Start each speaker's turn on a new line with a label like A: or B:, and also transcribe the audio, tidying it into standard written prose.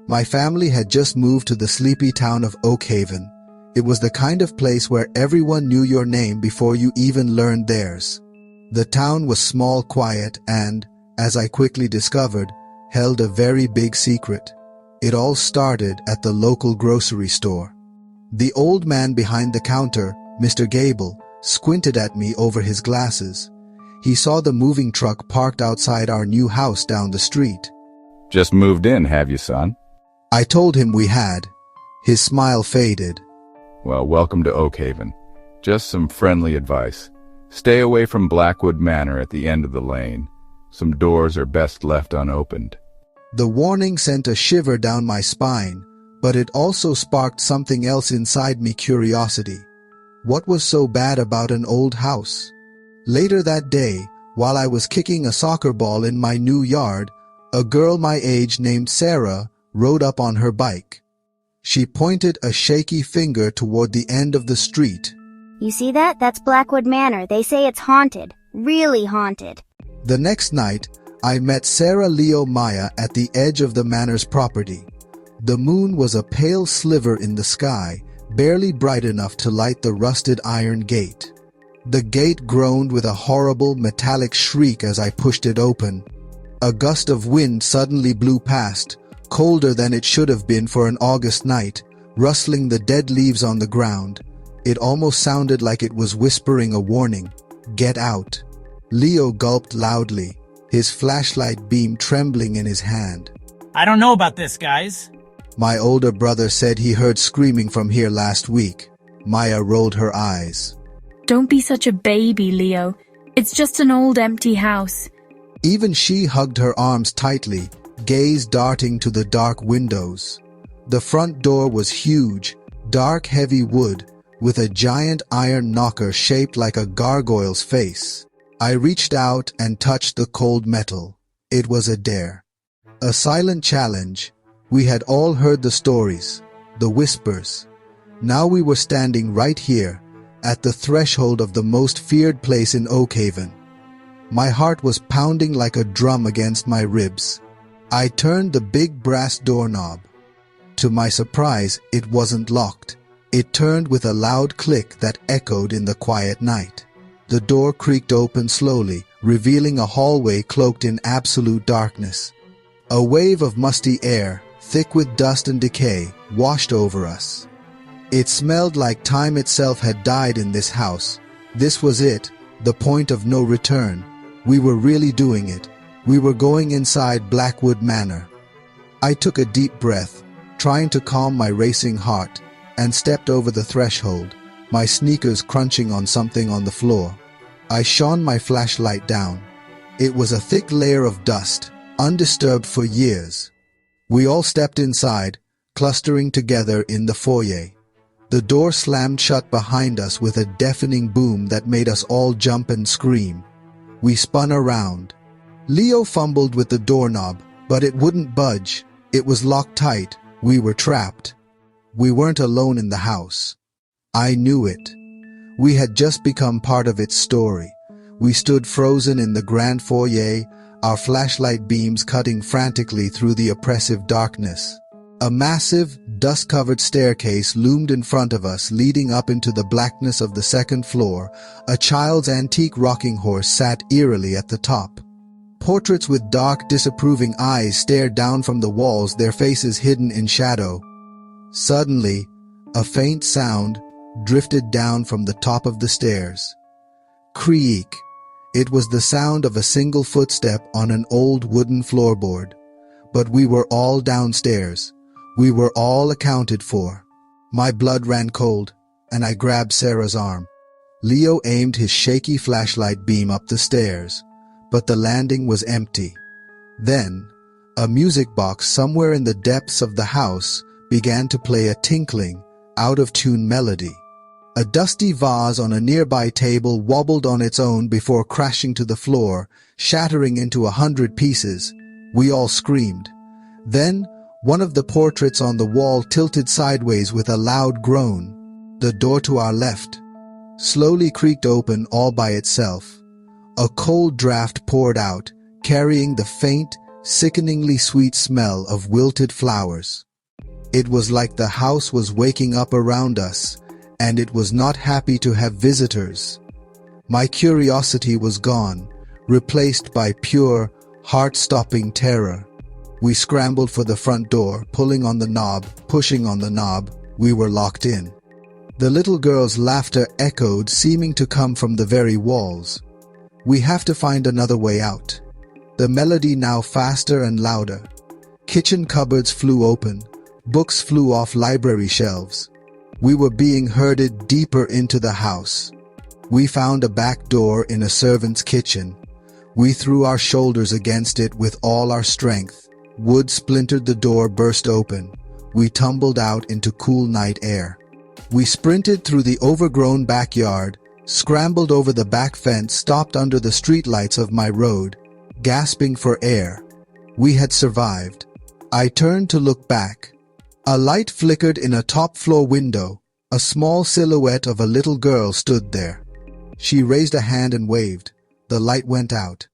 A: My family had just moved to the sleepy town of Oakhaven. It was the kind of place where everyone knew your name before you even learned theirs. The town was small, quiet, and, as I quickly discovered, held a very big secret. It all started at the local grocery store. The old man behind the counter, Mr. Gable, squinted at me over his glasses. He saw the moving truck parked outside our new house down the street.
B: Just moved in, have you, son?
A: I told him we had. His smile faded.
B: Well, welcome to Oakhaven. Just some friendly advice. Stay away from Blackwood Manor at the end of the lane. Some doors are best left unopened.
A: The warning sent a shiver down my spine, but it also sparked something else inside me: curiosity. What was so bad about an old house? Later that day, while I was kicking a soccer ball in my new yard, a girl my age named Sarah rode up on her bike. She pointed a shaky finger toward the end of the street.
C: You see that? That's Blackwood Manor. They say it's haunted. Really haunted.
A: The next night, I met Sarah Leo Maya at the edge of the manor's property. The moon was a pale sliver in the sky, barely bright enough to light the rusted iron gate. The gate groaned with a horrible metallic shriek as I pushed it open. A gust of wind suddenly blew past, colder than it should have been for an August night, rustling the dead leaves on the ground. It almost sounded like it was whispering a warning. Get out. Leo gulped loudly, his flashlight beam trembling in his hand.
D: I don't know about this, guys.
A: My older brother said he heard screaming from here last week. Maya rolled her eyes.
E: Don't be such a baby, Leo. It's just an old empty house.
A: Even she hugged her arms tightly, gaze darting to the dark windows. The front door was huge, dark heavy wood, with a giant iron knocker shaped like a gargoyle's face. I reached out and touched the cold metal. It was a dare. A silent challenge. We had all heard the stories, the whispers. Now we were standing right here, at the threshold of the most feared place in Oakhaven. My heart was pounding like a drum against my ribs. I turned the big brass doorknob. To my surprise, it wasn't locked. It turned with a loud click that echoed in the quiet night. The door creaked open slowly, revealing a hallway cloaked in absolute darkness. A wave of musty air, thick with dust and decay, washed over us. It smelled like time itself had died in this house. This was it, the point of no return. We were really doing it. We were going inside Blackwood Manor. I took a deep breath, trying to calm my racing heart, and stepped over the threshold, my sneakers crunching on something on the floor. I shone my flashlight down. It was a thick layer of dust, undisturbed for years. We all stepped inside, clustering together in the foyer. The door slammed shut behind us with a deafening boom that made us all jump and scream. We spun around. Leo fumbled with the doorknob, but it wouldn't budge. It was locked tight. We were trapped. We weren't alone in the house. I knew it. We had just become part of its story. We stood frozen in the grand foyer, our flashlight beams cutting frantically through the oppressive darkness. A massive, dust-covered staircase loomed in front of us, leading up into the blackness of the second floor. A child's antique rocking horse sat eerily at the top. Portraits with dark, disapproving eyes stared down from the walls, their faces hidden in shadow. Suddenly, a faint sound drifted down from the top of the stairs. Creak. It was the sound of a single footstep on an old wooden floorboard. But we were all downstairs. We were all accounted for. My blood ran cold, and I grabbed Sarah's arm. Leo aimed his shaky flashlight beam up the stairs, but the landing was empty. Then, a music box somewhere in the depths of the house began to play a tinkling, out-of-tune melody. A dusty vase on a nearby table wobbled on its own before crashing to the floor, shattering into 100 pieces. We all screamed. Then, one of the portraits on the wall tilted sideways with a loud groan. The door to our left slowly creaked open all by itself. A cold draft poured out, carrying the faint, sickeningly sweet smell of wilted flowers. It was like the house was waking up around us, and it was not happy to have visitors. My curiosity was gone, replaced by pure, heart-stopping terror. We scrambled for the front door, pulling on the knob, pushing on the knob. We were locked in. The little girl's laughter echoed, seeming to come from the very walls. We have to find another way out. The melody now faster and louder. Kitchen cupboards flew open. Books flew off library shelves. We were being herded deeper into the house. We found a back door in a servant's kitchen. We threw our shoulders against it with all our strength. Wood splintered, the door burst open. We tumbled out into cool night air. We sprinted through the overgrown backyard, scrambled over the back fence, stopped under the streetlights of my road, gasping for air. We had survived. I turned to look back. A light flickered in a top-floor window. A small silhouette of a little girl stood there. She raised a hand and waved. The light went out.